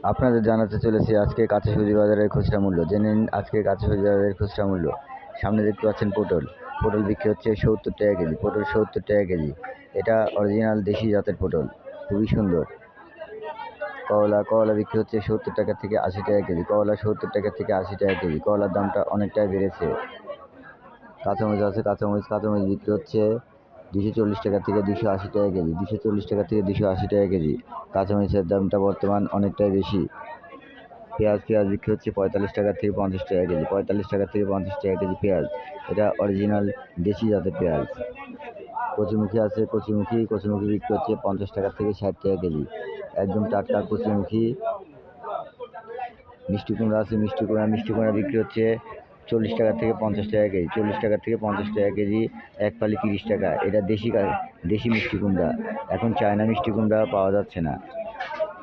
আপনাদের জানাতে চলেছি আজকে কাঁচা সবজি বাজারের খুচরা মূল্য। জেনে নিন আজকে কাঁচা সবজি বাজারের খুচরা মূল্য। সামনে দেখতে পাচ্ছেন পটল। পটল বিক্রি হচ্ছে ৭০ টাকা কেজি। পটল ৭০ টাকা কেজি। এটা অরিজিনাল দেশি জাতের পটল, খুবই সুন্দর। করলা বিক্রি হচ্ছে ৭০ টাকা থেকে ৮০ টাকা কেজি। করলা ৭০ টাকা থেকে ৮০ টাকা কেজি। করলার দামটা অনেকটাই বেড়েছে। কাঁচামরিচ আছে, কাঁচামরিচ বিক্রি হচ্ছে ২৪০ টাকা থেকে ২৮০ টাকা কেজি। ২৪০ টাকা থেকে ২৮০ টাকা কেজি। কাঁচামরিচের দামটা বর্তমান অনেকটাই বেশি। পেঁয়াজ বিক্রি হচ্ছে ৪৫ টাকা থেকে ৫০ টাকা কেজি। ৪৫ টাকা থেকে ৫০ টাকা কেজি পেঁয়াজ। এটা অরিজিনাল দেশি জাতের পেঁয়াজ। কচুরমুখী বিক্রি হচ্ছে ৫০ টাকা থেকে ৬০ টাকা কেজি। একদম টাটকা কচুরমুখী। মিষ্টি কুমড়া আছে, মিষ্টি কুমড়া বিক্রি হচ্ছে ৪০ টাকা থেকে ৫০ টাকা কেজি। ৪০ টাকা থেকে ৫০ টাকা কেজি। এক ফালি ৩০ টাকা। এটা দেশি মিষ্টি কুমড়া। এখন চায়না মিষ্টি কুমড়া পাওয়া যাচ্ছে না।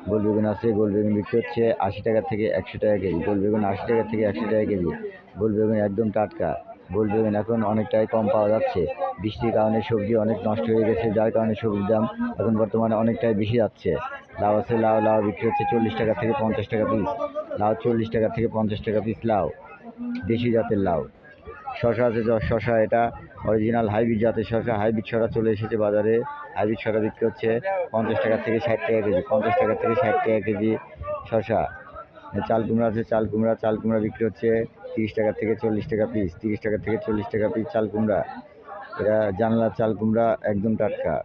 গোল বেগুন আছে, গোল বেগুন বিক্রি হচ্ছে ৮০ টাকা থেকে ১০০ টাকা কেজি। গোল বেগুন ৮০ টাকা থেকে ১০০ টাকা কেজি। গোল বেগুন একদম টাটকা। গোল বেগুন এখন অনেকটাই কম পাওয়া যাচ্ছে। বৃষ্টির কারণে সবজি অনেক নষ্ট হয়ে গেছে, যার কারণে সবজির দাম এখন বর্তমানে অনেকটাই বেশি যাচ্ছে। লাউ আছে, লাউ বিক্রি হচ্ছে ৪০ টাকা থেকে ৫০ টাকা পিস। লাউ ৪০ টাকা থেকে ৫০ টাকা পিস লাউ, দেশি জাতের লাউ। শশা আছে, শশা এটা অরিজিনাল হাইব্রিড জাতের শশা। হাইব্রিড শশা চলে এসেছে বাজারে। হাইব্রিড শশা বিক্রি হচ্ছে ৫০ টাকা থেকে ৬০ টাকা কেজি। ৫০ টাকা থেকে ৬০ টাকা কেজি শশা। চাল কুমড়া বিক্রি হচ্ছে ৩০ টাকা থেকে ৪০ টাকা পিস। ৩০ টাকা থেকে ৪০ টাকা পিস চাল কুমড়া। এটা জানলার চাল কুমড়া, একদম টাটকা।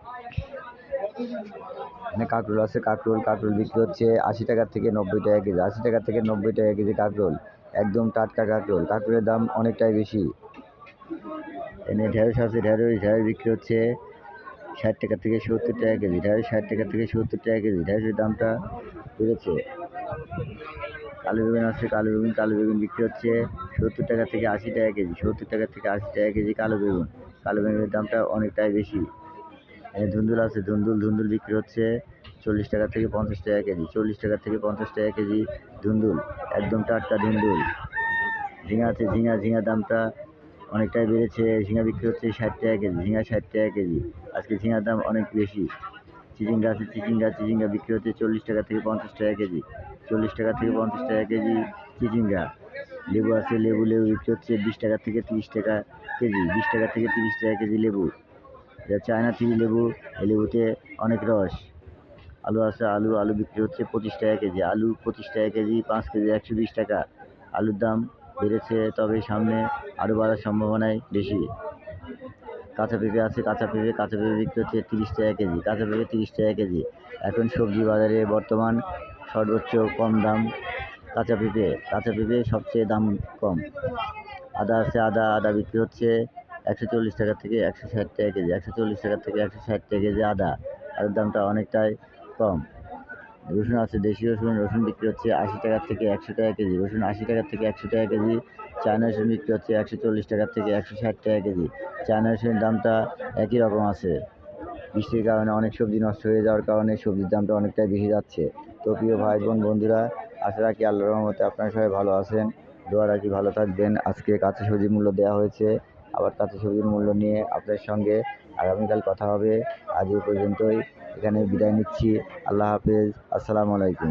এখানে কাঁকরোল আছে, কাঁকরোল বিক্রি হচ্ছে ৮০ টাকা থেকে ৯০ টাকা কেজি। ৮০ টাকা থেকে ৯০ টাকা কেজি কাঁকরোল, একদম টাটকা কাঁকরোল। কাঁকরোলের দাম অনেকটাই বেশি। এখানে ঢেঁড়স আছে, ঢেঁড়স বিক্রি হচ্ছে ৬০ টাকা থেকে ৭০ টাকা কেজি। ঢেঁড়স ৬০ টাকা থেকে ৭০ টাকা কেজি। ঢেঁড়সের দামটা বেড়েছে। কালো বেগুন বিক্রি হচ্ছে ৭০ টাকা থেকে ৮০ টাকা কেজি। ৭০ টাকা থেকে ৮০ টাকা কেজি কালো বেগুনের দামটা অনেকটাই বেশি। ধুন্দুল আছে, ধুন্দুল বিক্রি হচ্ছে ৪০ টাকা থেকে ৫০ টাকা কেজি। ৪০ টাকা থেকে ৫০ টাকা কেজি ধুন্দুল, একদম টাটকা ধুন্দুল। ঝিঙা আছে, ঝিঙার দামটা অনেকটাই বেড়েছে। ঝিঙা বিক্রি হচ্ছে ৬০ টাকা কেজি। ঝিঙা ৬০ টাকা কেজি। আজকে ঝিঙার দাম অনেক বেশি। চিচিঙ্গা আছে, চিচিঙ্গা বিক্রি হচ্ছে ৪০ টাকা থেকে ৫০ টাকা কেজি। ৪০ টাকা থেকে ৫০ টাকা কেজি চিচিঙ্গা। লেবু আছে, লেবু বিক্রি হচ্ছে ২০ টাকা থেকে ৩০ টাকা কেজি। ২০ টাকা থেকে ৩০ টাকা কেজি লেবু। এটা চায়না থ্রি লেবু, এই লেবুতে অনেক রস। আলু আছে, আলু বিক্রি হচ্ছে ২৫ টাকা কেজি। আলু ২৫ টাকা কেজি, ৫ কেজি ১২০ টাকা। আলুর দাম বেড়েছে, তবে সামনে আরও বাড়ার সম্ভাবনাই বেশি। কাঁচা পেঁপে আছে, কাঁচা পেঁপে বিক্রি হচ্ছে ৩০ টাকা কেজি। কাঁচা পেঁপে ৩০ টাকা কেজি। এখন সবজি বাজারে বর্তমান সর্বোচ্চ কম দাম কাঁচা পেঁপে সবচেয়ে দাম কম। আদা আছে, আদা বিক্রি হচ্ছে ১৪০ টাকা থেকে ১৬০ টাকা কেজি। ১৪০ টাকা থেকে ১৬০ টাকা কেজি আদার দামটা অনেকটাই কম। রসুন আছে, দেশি রসুন বিক্রি হচ্ছে ৮০ টাকা থেকে ১০০ টাকা কেজি। রসুন ৮০ টাকা থেকে ১০০ টাকা কেজি। চায়না রসুন বিক্রি হচ্ছে ১৪০ টাকা থেকে ১৬০ টাকা কেজি। চায়না রসুনের দামটা একই রকম আছে। বৃষ্টির কারণে অনেক সবজি নষ্ট হয়ে যাওয়ার কারণে সবজির দামটা অনেকটাই বেশি যাচ্ছে। তো প্রিয় ভাই বোন বন্ধুরা, আশা রাখি আল্লাহর রহমতে আপনারা সবাই ভালো আছেন। দোয়া রাখি ভালো থাকবেন। আজকে কাঁচা সবজির মূল্য দেওয়া হয়েছে। আবার কাঁচা সবজির মূল্য নিয়ে আপনাদের সঙ্গে আগামীকাল কথা হবে। আজ এই পর্যন্তই, এখানে বিদায় নিচ্ছি। আল্লাহ হাফেজ। আসসালামু আলাইকুম।